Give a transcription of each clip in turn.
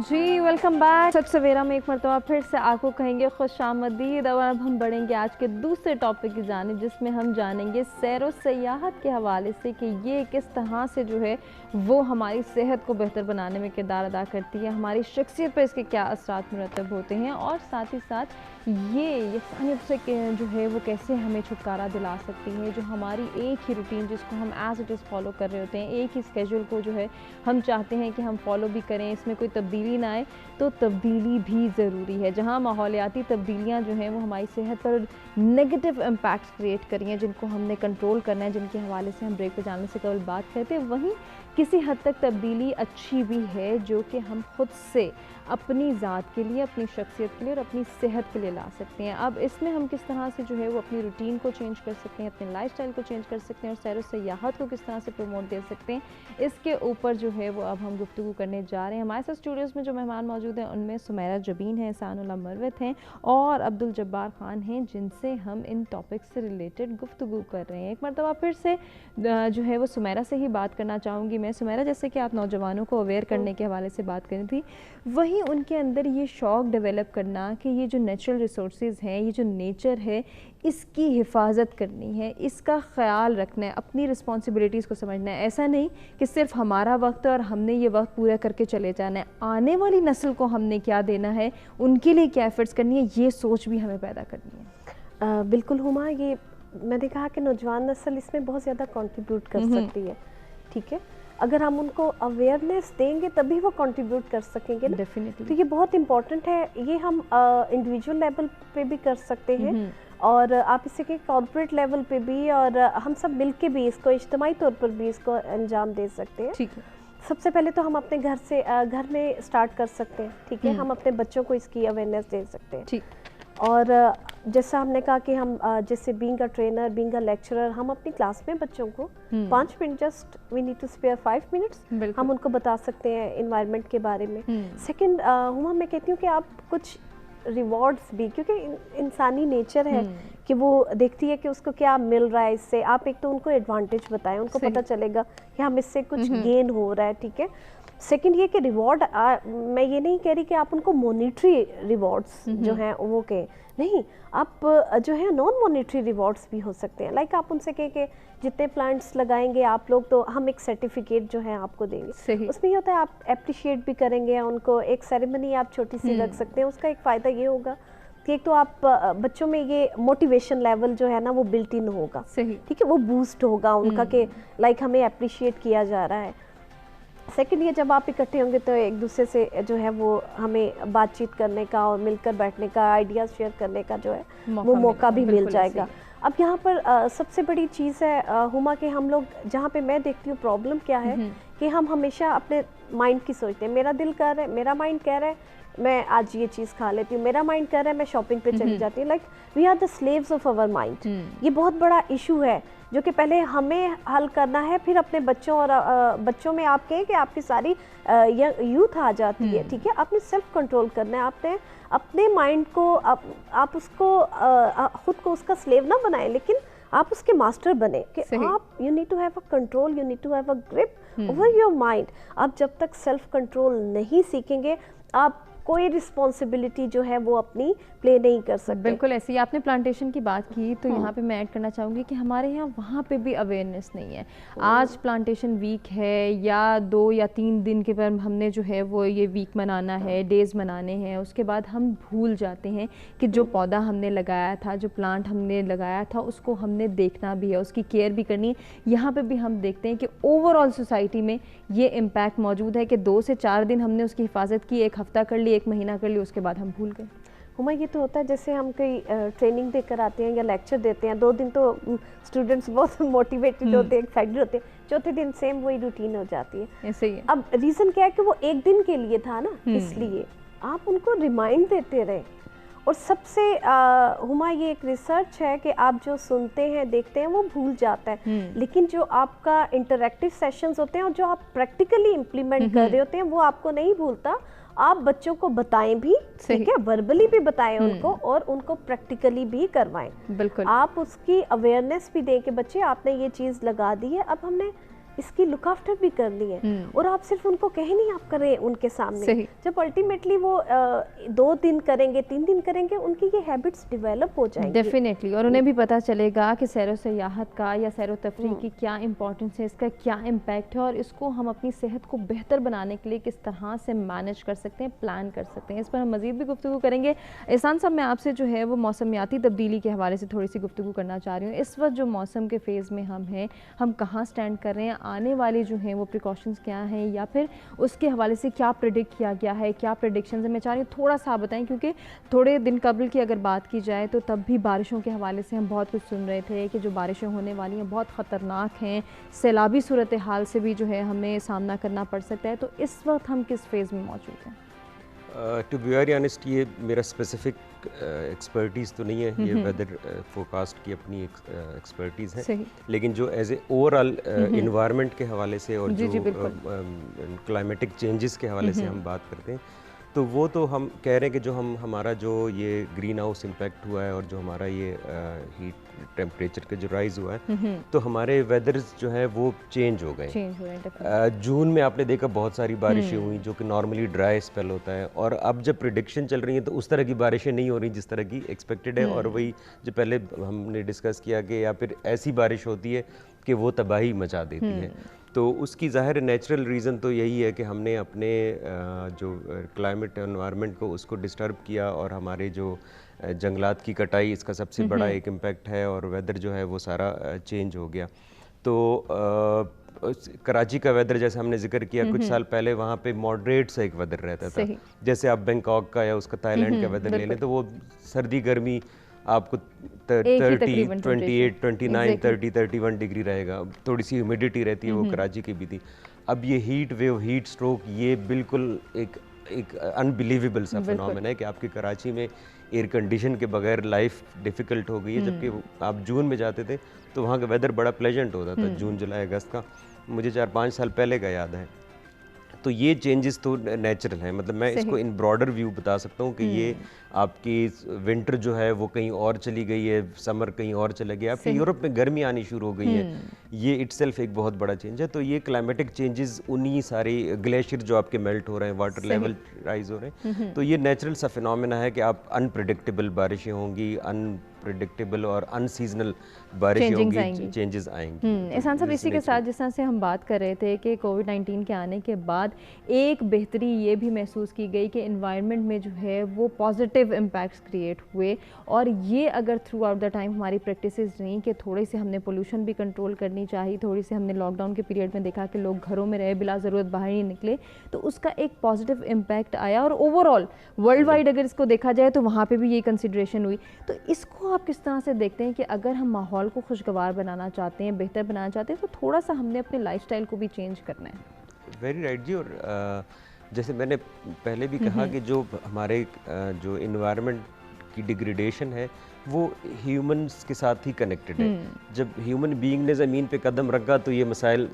جی welcome back. سب سویرا میں ایک مرتبہ پھر سے آپ کو کہیں گے خوش آمدید. اور اب ہم بڑھیں گے آج کے دوسرے ٹاپک کی جانب, جس میں ہم جانیں گے سیر و سیاحت کے حوالے سے کہ یہ کس طرح سے جو ہے وہ ہماری صحت کو بہتر بنانے میں کردار ادا کرتی ہے, ہماری شخصیت پر اس کے کیا اثرات مرتب ہوتے ہیں, اور ساتھ ہی ساتھ یہ یکسانیت سے جو ہے وہ کیسے ہمیں چھٹکارا دلا سکتی ہے. جو ہماری ایک ہی روٹین جس کو ہم ایز اٹ از فالو کر رہے ہوتے ہیں, ایک ہی اسکیجول کو جو ہے ہم چاہتے ہیں کہ ہم فالو بھی کریں, اس میں کوئی تبدیلی نہ آئے, تو تبدیلی بھی ضروری ہے. جہاں ماحولیاتی تبدیلیاں جو ہیں وہ ہماری صحت پر نیگیٹو امپیکٹس کریٹ کری ہیں, جن کو ہم نے کنٹرول کرنا ہے, جن کے حوالے سے ہم بریک پہ جانے سے قبل بات کرتے ہیں, وہیں کسی حد تک تبدیلی اچھی بھی ہے جو کہ ہم خود سے اپنی ذات کے لیے, اپنی شخصیت کے لیے اور اپنی صحت کے لیے لا سکتے ہیں. اب اس میں ہم کس طرح سے جو ہے وہ اپنی روٹین کو چینج کر سکتے ہیں, اپنے لائف سٹائل کو چینج کر سکتے ہیں, اور سیر و سیاحت کو کس طرح سے پروموٹ دے سکتے ہیں, اس کے اوپر جو ہے وہ اب ہم گفتگو کرنے جا رہے ہیں. ہمارے ساتھ اسٹوڈیوز میں جو مہمان موجود ہیں ان میں سمیرہ جبین ہیں, احسان اللہ مروت ہیں اور عبدالجبار خان ہیں, جن سے ہم ان ٹاپکس سے ریلیٹڈ گفتگو کر رہے ہیں. ایک مرتبہ پھر سے جو ہے وہ سمیرہ سے ہی بات کرنا چاہوں گی میں. سمیرہ, جیسے کہ آپ نوجوانوں کو اویئر کرنے کے حوالے سے بات کرنی تھی, وہیں ان کے اندر یہ شوق ڈیولپ کرنا کہ یہ جو نیچرل ریسورسز ہیں, یہ جو نیچر ہے, اس کی حفاظت کرنی ہے, اس کا خیال رکھنا ہے, اپنی رسپانسبلٹیز کو سمجھنا ہے. ایسا نہیں کہ صرف ہمارا وقت ہے اور ہم نے یہ وقت پورا کر کے چلے جانا ہے, آنے والی نسل کو ہم نے کیا دینا ہے, ان کے لیے کیا ایفرٹس کرنی ہے, یہ سوچ بھی ہمیں پیدا کرنی ہے. بالکل ہما, یہ میں نے کہا کہ نوجوان نسل اس میں بہت زیادہ کنٹریبیوٹ کر سکتی ہے. ٹھیک ہے, اگر ہم ان کو اویئرنیس دیں گے تبھی وہ کنٹریبیوٹ کر سکیں گے نا. ڈیفینیٹلی. تو یہ بہت امپورٹنٹ ہے. یہ ہم انڈیویجول لیول پہ بھی کر سکتے ہیں, اور آپ اسے کہ کارپوریٹ لیول پہ بھی, اور ہم سب مل کے بھی اس کو اجتماعی طور پر بھی اس کو انجام دے سکتے ہیں. ٹھیک ہے. سب سے پہلے تو ہم اپنے گھر میں سٹارٹ کر سکتے ہیں. ٹھیک ہے, ہم اپنے بچوں کو اس کی اویئرنیس دے سکتے ہیں. ٹھیک. اور جیسا ہم نے کہا کہ ہم جیسے being a trainer, being a lecturer, ہم اپنی کلاس میں بچوں کو 5 minute, just we need to spare 5 minutes, ہم ان کو بتا سکتے ہیں انوائرمنٹ کے بارے میں. سیکنڈ ہما, میں کہتی ہوں کہ آپ کچھ ریوارڈس بھی, کیونکہ انسانی نیچر ہے کہ وہ دیکھتی ہے کہ اس کو کیا مل رہا ہے اس سے. آپ ایک تو ان کو ایڈوانٹیج بتائیں, ان کو پتہ چلے گا کہ ہم اس سے کچھ گین ہو رہا ہے. ٹھیک ہے. سیکنڈ یہ کہ ریوارڈ, میں یہ نہیں کہہ رہی کہ آپ ان کو مونیٹری ریوارڈس جو ہیں وہ کہیں, نہیں, آپ جو ہے نان مونیٹری ریوارڈس بھی ہو سکتے ہیں. لائک آپ ان سے کہیں کہ جتنے پلانٹس لگائیں گے آپ لوگ تو ہم ایک سرٹیفکیٹ جو ہے آپ کو دیں گے. اس میں یہ ہوتا ہے آپ اپریشیٹ بھی کریں گے ان کو, ایک سیریمنی آپ چھوٹی سی رکھ سکتے ہیں. اس کا ایک فائدہ یہ ہوگا کہ ایک تو آپ بچوں میں یہ موٹیویشن لیول جو ہے نا وہ بلٹ ان ہوگا. ٹھیک ہے, وہ بوسٹ ہوگا ان کا کہ لائک ہمیں اپریشیٹ کیا جا رہا ہے. سیکنڈ, یہ جب آپ اکٹھے ہوں گے تو ایک دوسرے سے جو ہے وہ ہمیں بات چیت کرنے کا اور مل کر بیٹھنے کا, آئیڈیاز شیئر کرنے کا جو ہے وہ موقع بھی مل جائے گا. اب یہاں پر سب سے بڑی چیز ہے ہما کہ ہم لوگ, جہاں پہ میں دیکھتی ہوں پرابلم کیا ہے کہ ہم ہمیشہ اپنے مائنڈ کی سوچتے ہیں. میرا دل کر رہا ہے, میرا مائنڈ کہہ رہا ہے میں آج یہ چیز کھا لیتی ہوں, میرا مائنڈ کہہ رہا ہے میں شاپنگ پہ چلی جاتی ہوں. Like we are the slaves of our mind. یہ بہت بڑا ایشو ہے جو کہ پہلے ہمیں حل کرنا ہے, پھر اپنے بچوں اور بچوں میں آپ کہیں کہ آپ کی ساری یوتھ آ جاتی ہے. ٹھیک ہے, آپ نے سیلف کنٹرول کرنا ہے. آپ نے اپنے مائنڈ کو, آپ اس کو خود کو اس کا سلیو نہ بنائیں, لیکن آپ اس کے ماسٹر بنے کہ آپ you need to have a control, you need to have a grip over your mind. آپ جب تک سیلف کنٹرول نہیں سیکھیں گے آپ کوئی رسپانسبلٹی جو ہے وہ اپنی پلے نہیں کر سکتے. بالکل ایسی آپ نے پلانٹیشن کی بات کی, تو یہاں پہ میں ایڈ کرنا چاہوں گی کہ ہمارے یہاں وہاں پہ بھی اویئرنیس نہیں ہے. آج پلانٹیشن ویک ہے یا 2 یا 3 دن کے بعد ہم نے جو ہے وہ یہ ویک منانا ہے, ڈیز منانے ہیں, اس کے بعد ہم بھول جاتے ہیں کہ جو پودا ہم نے لگایا تھا, جو پلانٹ ہم نے لگایا تھا, اس کو ہم نے دیکھنا بھی ہے, اس کی کیئر بھی کرنی ہے. یہاں پہ بھی ہم دیکھتے ہیں کہ اوور آل سوسائٹی میں یہ امپیکٹ موجود ہے کہ 2 سے 4 دن ہم نے اس کی حفاظت کی, 1 ہفتہ کر لی, 1 مہینہ کر لی, اس کے بعد ہم بھول گئے. ہما, یہ تو ہوتا ہے جیسے ہم کوئی ٹریننگ دے کر آتے ہیں یا لیکچر دیتے ہیں, 2 دن تو اسٹوڈنٹس بہت موٹیویٹڈ ہوتے ہیں, ایکسائٹڈ ہوتے ہیں, چوتھے دن سیم وہی روٹین ہو جاتی ہے. ایسے ہی ہے. اب ریزن کیا ہے کہ وہ 1 دن کے لیے تھا نا, اس لیے آپ ان کو ریمائنڈ دیتے رہے. اور سب سے ہما, یہ ایک ریسرچ ہے کہ آپ جو سنتے ہیں دیکھتے ہیں وہ بھول جاتا ہے, لیکن جو آپ کا انٹریکٹیو سیشنز ہوتے ہیں اور جو آپ پریکٹیکلی امپلیمنٹ کر رہے ہوتے ہیں وہ آپ کو نہیں بھولتا, آپ بچوں کو بتائیں بھی, ٹھیک ہے, وربلی بھی بتائیں ان کو, اور ان کو پریکٹیکلی بھی کروائیں. بالکل آپ اس کی اویئرنیس بھی دیں کہ بچے آپ نے یہ چیز لگا دی ہے, اب ہم نے اس کی لک آفٹر بھی کرنی ہے, اور آپ صرف ان کو کہیں نہیں آپ کریں ان کے سامنے. جب الٹیمیٹلی وہ 2 دن کریں گے, 3 دن کریں گے, ان کی یہ ہیبٹس ڈیولپ ہو جائیں گی ڈیفینیٹلی, اور انہیں بھی پتہ چلے گا کہ سیر و سیاحت کا یا سیر و تفریح کی کیا امپورٹنس ہے, اس کا کیا امپیکٹ ہے, اور اس کو ہم اپنی صحت کو بہتر بنانے کے لیے کس طرح سے مینیج کر سکتے ہیں, پلان کر سکتے ہیں. اس پر ہم مزید بھی گفتگو کریں گے. احسان صاحب, میں آپ سے جو ہے وہ موسمیاتی تبدیلی کے حوالے سے تھوڑی سی گفتگو کرنا چاہ رہی ہوں. اس وقت جو موسم کے فیز میں ہم ہیں, ہم کہاں سٹینڈ کر رہے ہیں, آنے والی جو ہیں وہ پریکاشنز کیا ہیں, یا پھر اس کے حوالے سے کیا پریڈکٹ کیا گیا ہے, کیا پریڈکشنز ہیں, میں چاہ رہی ہوں تھوڑا سا بتائیں, کیونکہ تھوڑے دن قبل کی اگر بات کی جائے تو تب بھی بارشوں کے حوالے سے ہم بہت کچھ سن رہے تھے کہ جو بارشیں ہونے والی ہیں بہت خطرناک ہیں, سیلابی صورتحال سے بھی جو ہے ہمیں سامنا کرنا پڑ سکتا ہے. تو اس وقت ہم کس فیز میں موجود ہیں؟ ٹو بی ویری آنیسٹ, یہ میرا اسپیسیفک ایکسپرٹیز تو نہیں ہے, یہ ویدر فورکاسٹ کی اپنی ایکسپرٹیز ہے, لیکن جو as a over all environment کے حوالے سے اور جو کلائمیٹک چینجز کے حوالے سے ہم بات کرتے ہیں, تو وہ تو ہم کہہ رہے ہیں کہ جو ہمارا جو یہ گرین ہاؤس امپیکٹ ہوا ہے, اور جو ہمارا یہ ہیٹ ٹیمپریچر کا جو رائز ہوا ہے, تو ہمارے ویدرز جو ہے وہ چینج ہو گئے. جون میں آپ نے دیکھا بہت ساری بارشیں ہوئیں, جو کہ نارملی ڈرائی اسپیل ہوتا ہے, اور اب جب پریڈکشن چل رہی ہیں تو اس طرح کی بارشیں نہیں ہو رہی جس طرح کی ایکسپیکٹڈ ہے, اور وہی جو پہلے ہم نے ڈسکس کیا کہ یا پھر ایسی بارش ہوتی ہے کہ وہ تباہی مچا دیتی ہے. تو اس کی ظاہر نیچرل ریزن تو یہی ہے کہ ہم نے اپنے جو کلائمیٹ انوائرمنٹ کو اس کو ڈسٹرب کیا, اور ہمارے جو جنگلات کی کٹائی اس کا سب سے بڑا ایک امپیکٹ ہے, اور ویدر جو ہے وہ سارا چینج ہو گیا. تو کراچی کا ویدر جیسے ہم نے ذکر کیا, کچھ سال پہلے وہاں پہ ماڈریٹ سا ایک ویدر رہتا تھا, جیسے آپ بینکاک کا یا اس کا تھائی لینڈ کا ویدر لے لیں, تو وہ سردی گرمی آپ کو 30, 28, 29, 30, 31 ڈگری رہے گا, تھوڑی سی ہیومیڈیٹی رہتی ہے, وہ کراچی کی بھی تھی. اب یہ ہیٹ ویو, ہیٹ سٹروک, یہ بالکل ایک انبلیویبل سا فنومین ہے کہ آپ کی کراچی میں ایئر کنڈیشن کے بغیر لائف ڈیفیکلٹ ہو گئی ہے, جبکہ آپ جون میں جاتے تھے تو وہاں کا ویدر بڑا پلیجنٹ ہوتا تھا, جون جولائی اگست کا, مجھے 4-5 سال پہلے کا یاد ہے. تو یہ چینجز تو نیچرل ہیں, مطلب میں اس کو ان براڈر ویو بتا سکتا ہوں کہ یہ آپ کی ونٹر جو ہے وہ کہیں اور چلی گئی ہے, سمر کہیں اور چلا گیا, آپ کی یورپ میں گرمی آنی شروع ہو گئی ہے, یہ اٹ سیلف ایک بہت بڑا چینج ہے. تو یہ کلائمیٹک چینجز, انہی ساری گلیشیئر جو آپ کے میلٹ ہو رہے ہیں, واٹر لیول رائز ہو رہے ہیں, تو یہ نیچرل سا فینومینا ہے کہ آپ انپریڈکٹیبل بارشیں ہوں گی, انپریڈکٹیبل اور ان سیزنل بارشیں ہوں گی, چینجز آئیں گی. احسان صاحب, اسی کے ساتھ جس طرح سے ہم بات کر رہے تھے کہ کووڈ-19 کے آنے کے بعد ایک بہتری یہ بھی محسوس کی گئی کہ انوائرمنٹ میں جو ہے وہ پازیٹیو امپیکٹس کریٹ ہوئے, اور یہ اگر تھرو آؤٹ دا ٹائم ہماری پریکٹسز رہیں کہ تھوڑے سے ہم نے پولوشن بھی کنٹرول کرنی چاہیے, تھوڑی سی ہم نے لاک ڈاؤن کے پیریڈ میں دیکھا کہ لوگ گھروں میں رہے, بلا ضرورت باہر نہیں نکلے, تو اس کا ایک پازیٹیو امپیکٹ آیا, اور اوور آل ورلڈ وائڈ اگر اس کو دیکھا جائے تو وہاں پہ بھی یہ کنسیڈریشن ہوئی. تو اس کو آپ کس طرح سے دیکھتے ہیں کہ اگر ہم ماحول کو خوشگوار بنانا چاہتے ہیں, بہتر بنانا چاہتے ہیں, تو تھوڑا سا ہم نے اپنے لائف سٹائل کو بھی چینج کرنا ہے؟ ویری رائٹ جی. اور جیسے میں نے پہلے بھی کہا کہ جو ہمارے جو انوائرمنٹ کی ڈیگریڈیشن ہے وہ ہیومنس کے ساتھ ہی کنیکٹڈ ہے. جب ہیومن بینگ نے زمین پہ قدم رکھا تو یہ مسائل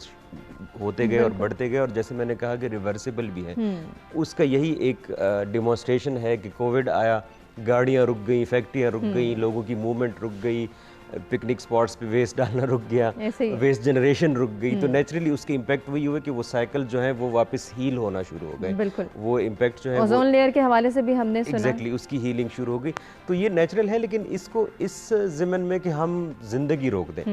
ہوتے گئے اور بڑھتے گئے, اور جیسے میں نے کہا کہ ریورسیبل بھی ہے. اس کا یہی ایک ڈیمونسٹریشن ہے کہ کووڈ آیا, گاڑیاں رک گئیں, فیکٹریاں رک گئیں, لوگوں کی موومنٹ رک گئی, پکنک سپاٹس پہ ویسٹ ڈالنا رک گیا, ویسٹ جنریشن رک گئی. تو نیچرلی اس کے امپیکٹ وہی ہوئے کہ وہ سائیکل جو ہے وہ واپس ہیل ہونا شروع ہو گئے. وہ امپیکٹ جو ہے اوزون لیئر کے حوالے سے بھی ہم نے سنا ایگزیکٹلی اس کی ہیلنگ شروع ہو گئی. تو یہ نیچرل ہے, لیکن اس کو اس ضمن میں کہ ہم زندگی روک دیں,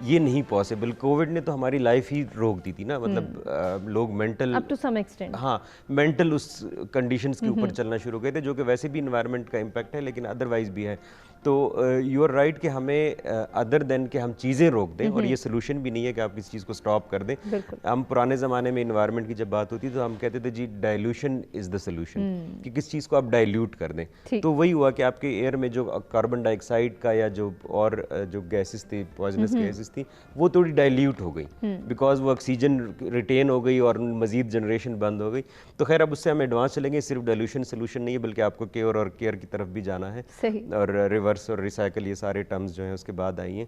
یہ نہیں پاسبل. کووڈ نے تو ہماری لائف ہی روک دی تھی نا, مطلب لوگ mental up to some extent, ہاں مینٹل اس کنڈیشنز کے اوپر چلنا شروع ہو گئے تھے, جو کہ ویسے بھی انوائرمنٹ کا امپیکٹ ہے لیکن ادروائز بھی ہے. تو یو آر رائٹ کہ ہمیں ادر دین کہ ہم چیزیں روک دیں, اور یہ سلوشن بھی نہیں ہے کہ آپ کسی چیز کو سٹاپ کر دیں. ہم پرانے زمانے میں انوائرمنٹ کی جب بات ہوتی تو ہم کہتے تھے جی ڈائلیوشن از دا سلوشن, کہ کس چیز کو آپ ڈائلیوٹ کر دیں. تو وہی ہوا کہ آپ کے ایئر میں جو کاربن ڈائی آکسائڈ کا یا جو اور جو گیسز تھی, پوائزنس گیسز تھی, وہ تھوڑی ڈائلیوٹ ہو گئی, بیکاز وہ آکسیجن ریٹین ہو گئی اور مزید جنریشن بند ہو گئی. تو خیر اب اس سے ہم ایڈوانس چلیں گے, صرف ڈائلیوشن سلوشن نہیں ہے بلکہ آپ کو کیئر اور کیئر کی طرف بھی جانا ہے, اور ریورس اور ریسائیکل, یہ سارے ٹرمز جو ہیں اس کے بعد آئی ہیں.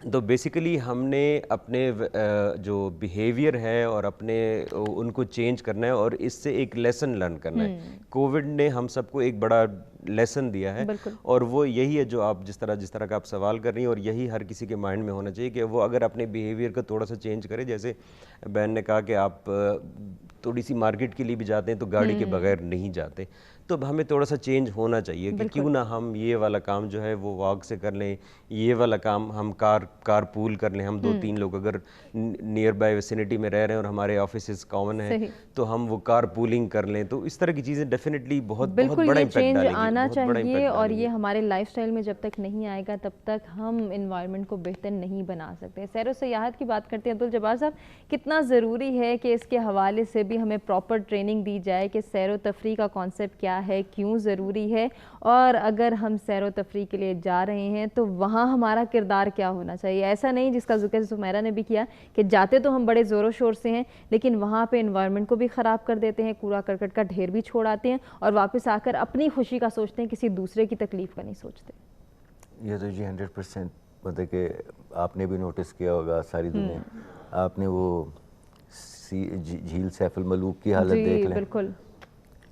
تو بیسیکلی ہم نے اپنے جو بیہیویئر ہے اور اپنے ان کو چینج کرنا ہے اور اس سے ایک لیسن لرن کرنا ہے. کووڈ نے ہم سب کو ایک بڑا لیسن دیا ہے اور وہ یہی ہے جو آپ جس طرح کا آپ سوال کر رہی ہیں, اور یہی ہر کسی کے مائنڈ میں ہونا چاہیے کہ وہ اگر اپنے بیہیویئر کو تھوڑا سا چینج کرے. جیسے بہن نے کہا کہ آپ تھوڑی سی مارکیٹ کے لیے بھی جاتے ہیں تو گاڑی کے بغیر نہیں جاتے, تو ہمیں تھوڑا سا چینج ہونا چاہیے کہ کیوں نہ ہم یہ والا کام جو ہے وہ واک سے کر لیں, یہ والا کام ہم کار پول کر لیں. ہم 2-3 لوگ اگر نیئر بائی ویسینٹی میں رہ رہے ہیں اور ہمارے آفیسز کامن ہیں تو ہم وہ کار پولنگ کر لیں. تو اس طرح کی چیزیں ڈیفینیٹلی بہت بڑا امپیکٹ ڈالیں گی, آنا چاہیے. اور یہ ہمارے لائف اسٹائل میں جب تک نہیں آئے گا تب تک ہم انوائرمنٹ کو بہتر نہیں بنا سکتے. سیر و سیاحت کی بات کرتے ہیں عبدالجبار صاحب, کتنا ضروری ہے کہ اس کے حوالے سے بھی ہمیں پراپر ٹریننگ دی جائے کہ سیر و تفریح کا کانسیپٹ کیا ہے, کیوں ضروری ہے, اور اگر ہم سیر و تفریح کے لیے جا رہے ہیں تو وہاں ہمارا کردار کیا ہونا چاہیے. ایسا نہیں جس کا ذکر سمیرہ نے بھی کیا کہ جاتے تو ہم بڑے زور و شور سے ہیں لیکن وہاں پہ انوائرمنٹ کو بھی خراب کر دیتے ہیں, کوڑا کرکٹ کا ڈھیر بھی چھوڑ آتے ہیں اور واپس آ کر اپنی خوشی کا سوچتے ہیں, کسی دوسرے کی تکلیف کا نہیں سوچتے. یہ تو جی 100% مطلب کہ آپ نے بھی نوٹس کیا ہوگا ساری دنیا, آپ نے وہ جھیل سیف الملوک کی حالت دیکھ لیں. بالکل.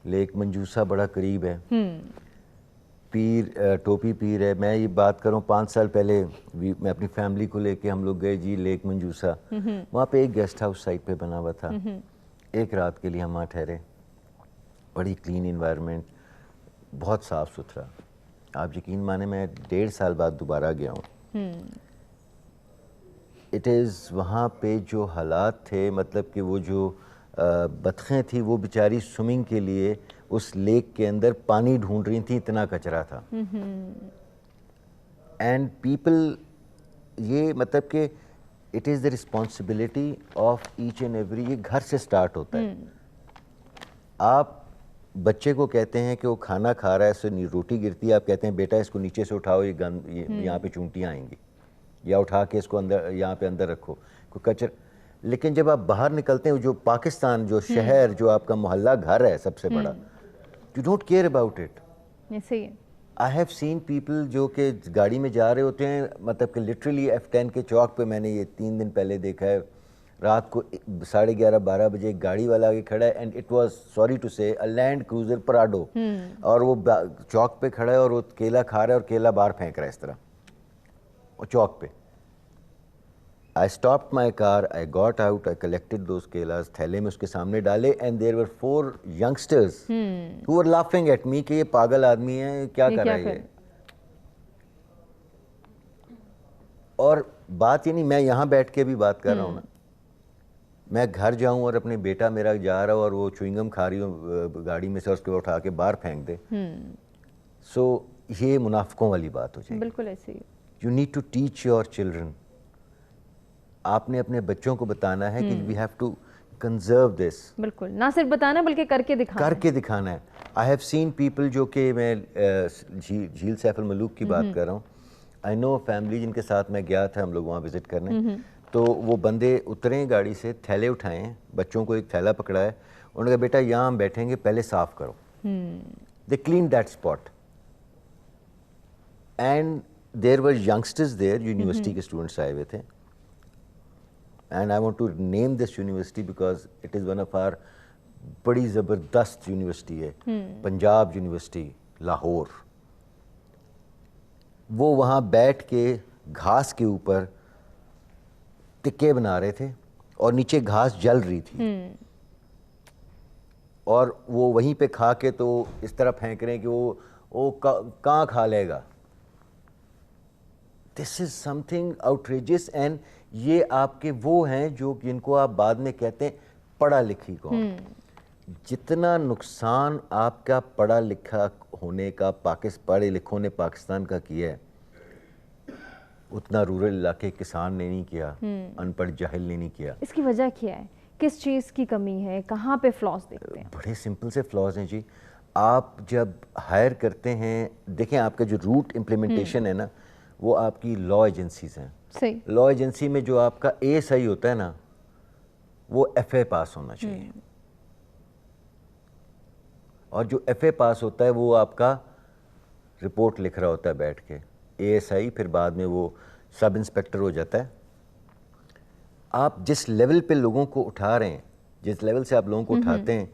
لیک منجوسا بڑا قریب ہے, پیر ٹوپی پیر ہے. میں یہ بات کروں 5 سال پہلے میں اپنی فیملی کو لے کے ہم لوگ گئے جی لیک منجوسا. وہاں پہ ایک گیسٹ ہاؤس سائٹ پہ بنا ہوا تھا, ایک رات کے لیے ہم وہاں ٹھہرے. بڑی کلین انوائرمنٹ, بہت صاف ستھرا. آپ یقین مانیں میں 1.5 سال بعد دوبارہ گیا ہوں. اٹ از وہاں پہ جو حالات تھے, مطلب کہ وہ جو بطخیں تھیں وہ بیچاری سوئمنگ کے لیے اس لیک کے اندر پانی ڈھونڈ رہی تھیں, اتنا کچرا تھا. اینڈ پیپل, یہ مطلب کہ it is the responsibility of each and every, یہ گھر سے سٹارٹ ہوتا ہے. آپ بچے کو کہتے ہیں کہ وہ کھانا کھا رہا ہے, اس سے روٹی گرتی ہے, آپ کہتے ہیں بیٹا اس کو نیچے سے اٹھاؤ, یہ گند یہاں پہ چونٹیاں آئیں گی, یا اٹھا کے اس کو اندر یہاں پہ اندر رکھو کوئی کچر. لیکن جب آپ باہر نکلتے ہیں, جو پاکستان, جو شہر, جو آپ کا محلہ گھر ہے سب سے بڑا, you don't care about it. I have seen people جو کہ گاڑی میں جا رہے ہوتے ہیں, مطلب کہ لٹرلی F10 کے چوک پہ میں نے یہ 3 دن پہلے دیکھا ہے, رات کو 11:30-12 بجے ایک گاڑی والا آگے کھڑا ہے, and it was sorry to say a land Cruiser Prado, اور وہ چوک پہ کھڑا ہے اور وہ کیلا کھا رہا ہے اور کیلا باہر پھینک رہا ہے اس طرح اور چوک پہ. I stopped my car, I got out, I collected those kelas, تھیلے میں اس کے سامنے ڈالے, and there were 4 youngsters who were laughing at me کہ یہ پاگل آدمی ہے, کیا کر رہا ہے یہ. اور بات یہ نہیں, میں یہاں بیٹھ کے بھی بات کر رہا ہوں نا, میں گھر جاؤں اور اپنے بیٹا میرا جا رہا ہو اور وہ چوئنگم کھا رہی ہو گاڑی میں سے, اس کو اٹھا کے باہر پھینک دے. سو یہ منافقوں والی بات ہو جائے گی. بالکل ایسے ہی. You need to teach your children. آپ نے اپنے بچوں کو بتانا ہے کہ we have to conserve this. بالکل, نہ صرف بتانا بلکہ کر کے دکھانا ہے. آئی ہیو سین پیپل, جو کہ میں جھیل سیف الملوک کی بات کر رہا ہوں, آئی نو فیملی جن کے ساتھ میں گیا تھا, ہم لوگ وہاں وزٹ کرنے, تو وہ بندے اترے گاڑی سے, تھیلے اٹھائے ہیں, بچوں کو ایک تھیلا پکڑا ہے, انہوں نے کہا بیٹا یہاں ہم بیٹھیں گے, پہلے صاف کرو. They clean that spot. And there were youngsters there, university کے اسٹوڈنٹس آئے ہوئے تھے. And I want to name this university because it is one of our بڑی زبردست یونیورسٹی ہے, پنجاب یونیورسٹی لاہور. وہ وہاں بیٹھ کے گھاس کے اوپر ٹکے بنا رہے تھے اور نیچے گھاس جل رہی تھی, اور وہ وہیں پہ کھا کے تو اس طرح پھینک رہے ہیں کہ وہ کہاں کھا لے گا. دس از سم تھنگ آؤٹریجس. اینڈ یہ آپ کے وہ ہیں جو جن کو آپ بعد میں کہتے ہیں پڑھا لکھی قوم. جتنا نقصان آپ کا پڑھا لکھا ہونے کا پڑھے لکھوں نے پاکستان کا کیا ہے, اتنا رورل علاقے کسان نے نہیں کیا, ان پڑھ جاہل نے نہیں کیا. اس کی وجہ کیا ہے؟ کس چیز کی کمی ہے؟ کہاں پہ فلاز دیکھتے ہیں؟ بڑے سمپل سے فلاز ہیں جی. آپ جب ہائر کرتے ہیں, دیکھیں آپ کا جو روٹ امپلیمنٹیشن ہے نا, وہ آپ کی لا ایجنسیز ہیں. لا ایجنسی میں جو آپ کا ASI ہوتا ہے نا, وہ FA پاس ہونا چاہیے, اور جو FA پاس ہوتا ہے وہ آپ کا رپورٹ لکھ رہا ہوتا ہے بیٹھ کے. ASI پھر بعد میں وہ سب انسپیکٹر ہو جاتا ہے. آپ جس لیول پہ لوگوں کو اٹھا رہے ہیں, جس لیول سے آپ لوگوں کو اٹھاتے ہیں,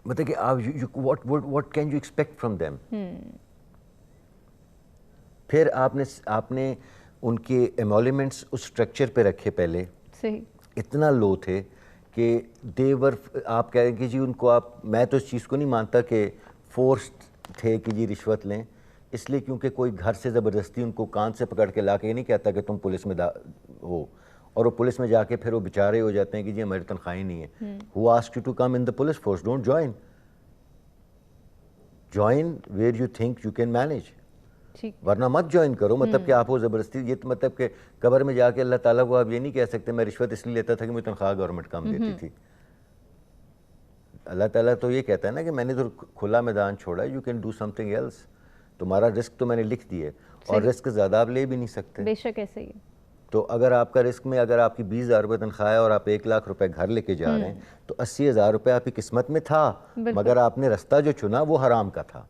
مطلب کہ آپ what can you expect from them. پھر آپ نے ان کے ایمولومنٹس اس اسٹرکچر پہ رکھے پہلے, اتنا لو تھے کہ دیور, آپ کہہ رہے ہیں کہ جی ان کو آپ, میں تو اس چیز کو نہیں مانتا کہ فورسڈ تھے کہ جی رشوت لیں, اس لیے کیونکہ کوئی گھر سے زبردستی ان کو کان سے پکڑ کے لا کے یہ نہیں کہتا کہ تم پولیس میں ہو, اور وہ پولیس میں جا کے پھر وہ بیچارے ہو جاتے ہیں کہ جی ہماری تنخواہیں نہیں ہیں. Who asked you to come in the police force? Don't join. Join where you think you can manage. ورنہ مت جوائن کرو. مطلب کہ آپ وہ زبردستی, یہ مطلب کہ قبر میں جا کے اللہ تعالیٰ کو آپ یہ نہیں کہہ سکتے میں رشوت اس لیے لیتا تھا کہ مجھے تنخواہ گورنمنٹ کم دیتی تھی. اللہ تعالیٰ تو یہ کہتا ہے نا کہ میں نے تو کھلا میدان چھوڑا ہے, you can do something else. تمہارا رسک تو میں نے لکھ دی ہے, اور رسک زیادہ آپ لے بھی نہیں سکتے. بے شک ایسے ہی. تو اگر آپ کا رسک میں, اگر آپ کی 20,000 روپے تنخواہ ہے اور آپ 1,00,000 روپے گھر لے کے جا رہے ہیں, تو 80,000 روپے آپ کی قسمت میں تھا, مگر آپ نے رستہ جو چنا وہ حرام کا تھا.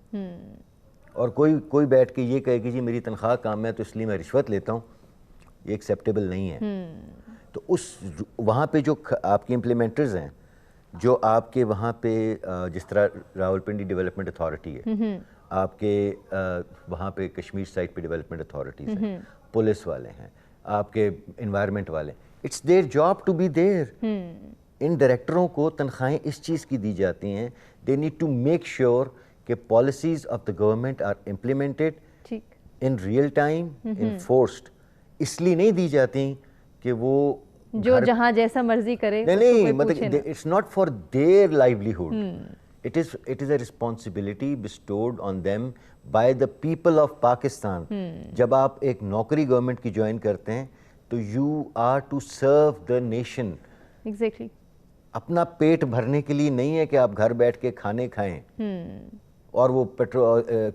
اور کوئی بیٹھ کے یہ کہے کہ جی میری تنخواہ کام ہے تو اس لیے میں رشوت لیتا ہوں, یہ ایکسیپٹیبل نہیں ہے. تو وہاں پہ جو آپ کے امپلیمنٹرز ہیں, جو آپ کے وہاں پہ جس طرح راولپنڈی ڈیولپمنٹ اتھارٹی ہے, آپ کے وہاں پہ کشمیر سائٹ پہ ڈیولپمنٹ اتھارٹیز ہیں, پولیس والے ہیں, آپ کے انوائرمنٹ والے, it's their job to be there. ان ڈائریکٹروں کو تنخواہیں اس چیز کی دی جاتی ہیں, they need to make sure کہ policies of the government are implemented in real time, enforced. اس لیے نہیں دی جاتی کہ وہ جو جہاں جیسا مرضی کرے. نہیں, مطلب it's not for their livelihood, it is a responsibility bestowed on them by the people of Pakistan. جب آپ ایک نوکری گورنمنٹ کی جوائن کرتے ہیں تو you are to serve the nation. Exactly. اپنا پیٹ بھرنے کے لیے نہیں ہے کہ آپ گھر بیٹھ کے کھانے کھائیں اور وہ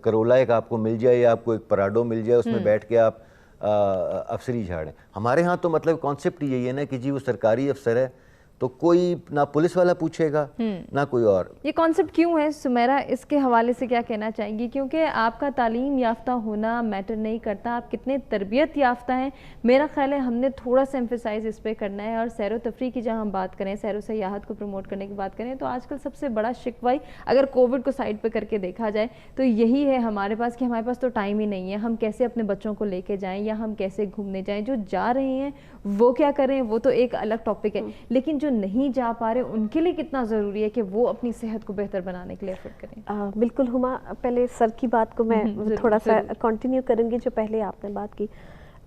کرولا ایک آپ کو مل جائے یا آپ کو ایک پراڈو مل جائے, اس میں بیٹھ کے آپ افسری جھاڑیں. ہمارے ہاں تو مطلب کانسیپٹ یہی ہے نا کہ جی وہ سرکاری افسر ہے تو کوئی نہ پولیس والا پوچھے گا نہ کوئی اور. یہ کانسیپٹ کیوں ہے سمیرہ, اس کے حوالے سے کیا کہنا چاہیں گی؟ کیونکہ آپ کا تعلیم یافتہ ہونا میٹر نہیں کرتا, آپ کتنے تربیت یافتہ ہیں. میرا خیال ہے ہم نے تھوڑا سا ایمفیسائز اس پہ کرنا ہے. اور سیر و تفریح کی جہاں ہم بات کریں, سیر و سیاحت کو پروموٹ کرنے کی بات کریں, تو آج کل سب سے بڑا شکوہ اگر کووڈ کو سائڈ پہ کر کے دیکھا جائے تو یہی ہے ہمارے پاس کہ ہمارے پاس تو ٹائم ہی نہیں ہے. ہم کیسے اپنے بچوں کو لے کے جائیں یا ہم کیسے گھومنے جائیں. جو جا رہے ہیں وہ کیا کریں وہ تو ایک الگ ٹاپک ہے, لیکن جو نہیں جا پا رہے ان کے لیے کتنا ضروری ہے کہ وہ اپنی صحت کو بہتر بنانے کے لیے ایفرٹ کریں. بالکل ہما, پہلے سر کی بات کو میں تھوڑا سا کنٹینیو کروں گی جو پہلے آپ نے بات کی.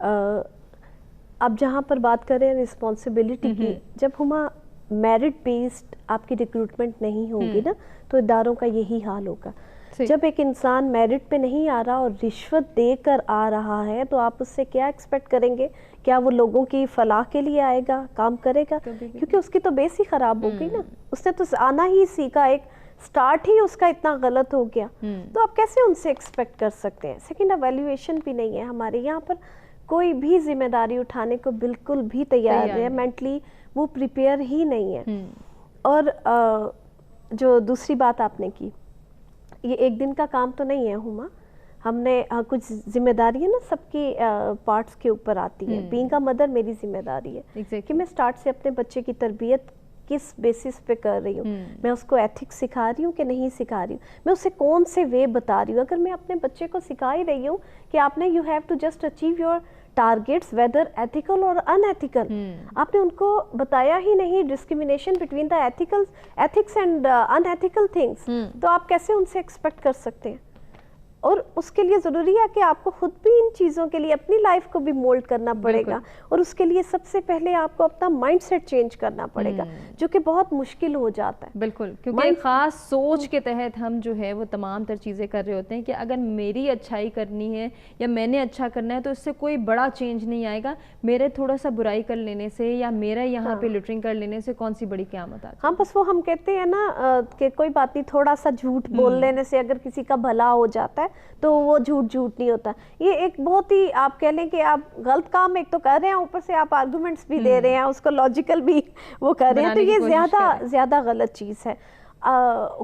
اب جہاں پر بات کریں رسپانسبلٹی کی, جب ہما میرٹ بیسڈ آپ کی ریکروٹمنٹ نہیں ہوگی نا تو اداروں کا یہی حال ہوگا. جب ایک انسان میرٹ پہ نہیں آ رہا اور رشوت دے کر آ رہا ہے تو آپ اس سے کیا ایکسپیکٹ کریں گے؟ کیا وہ لوگوں کی فلاح کے لیے آئے گا, کام کرے گا؟ کیونکہ اس کی تو بیس ہی خراب ہو گئی نا, اس نے تو آنا ہی سیکھا, ایک سٹارٹ ہی اس کا اتنا غلط ہو گیا, تو آپ کیسے ان سے ایکسپیکٹ کر سکتے ہیں؟ سیکنڈ, ایویلیویشن بھی نہیں ہے ہمارے یہاں پر. کوئی بھی ذمہ داری اٹھانے کو بالکل بھی تیار نہیں ہے, مینٹلی وہ پریپیئر ہی نہیں ہے. اور جو دوسری بات آپ نے کی, یہ ایک دن کا کام تو نہیں ہے ہما, ہم نے کچھ ذمہ داری ہے نا سب کی پارٹس کے اوپر آتی ہے. بینگ اے مدر میری ذمہ داری ہے کہ میں سٹارٹ سے اپنے بچے کی تربیت کس بیسس پہ کر رہی ہوں, میں اس کو ایتھکس سکھا رہی ہوں کہ نہیں سکھا رہی ہوں, میں اسے کون سے وے بتا رہی ہوں. اگر میں اپنے بچے کو سکھا ہی رہی ہوں کہ آپ نے you have to just achieve your targets whether ethical اور ان ایتھیکل, آپ نے ان کو بتایا ہی نہیں discrimination between the ethics and in ethical things, تو آپ کیسے ان سے ایکسپیکٹ کر سکتے ہیں؟ اور اس کے لیے ضروری ہے کہ آپ کو خود بھی ان چیزوں کے لیے اپنی لائف کو بھی مولڈ کرنا پڑے گا, اور اس کے لیے سب سے پہلے آپ کو اپنا مائنڈ سیٹ چینج کرنا پڑے گا, جو کہ بہت مشکل ہو جاتا ہے. بالکل, کیونکہ ایک خاص سوچ کے تحت ہم جو ہے وہ تمام تر چیزیں کر رہے ہوتے ہیں کہ اگر میری اچھائی کرنی ہے یا میں نے اچھا کرنا ہے تو اس سے کوئی بڑا چینج نہیں آئے گا. میرے تھوڑا سا برائی کر لینے سے یا میرا یہاں پہ لٹرنگ کر لینے سے کون سی بڑی قیامت آتی ہے. ہاں, بس وہ ہم کہتے ہیں نا کہ کوئی بات نہیں, تھوڑا سا جھوٹ بول لینے سے اگر کسی کا بھلا ہو جاتا ہے تو وہ جھوٹ نہیں ہوتا. یہ ایک بہت ہی آپ کہہ لیں کہ آپ غلط کام ایک تو کر رہے ہیں, اوپر سے آپ آرگومنٹس بھی دے رہے ہیں, اس کو لاجیکل بھی وہ کر رہے ہیں, تو یہ زیادہ غلط چیز ہے.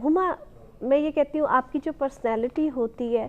ہما, میں یہ کہتی ہوں آپ کی جو پرسنالٹی ہوتی ہے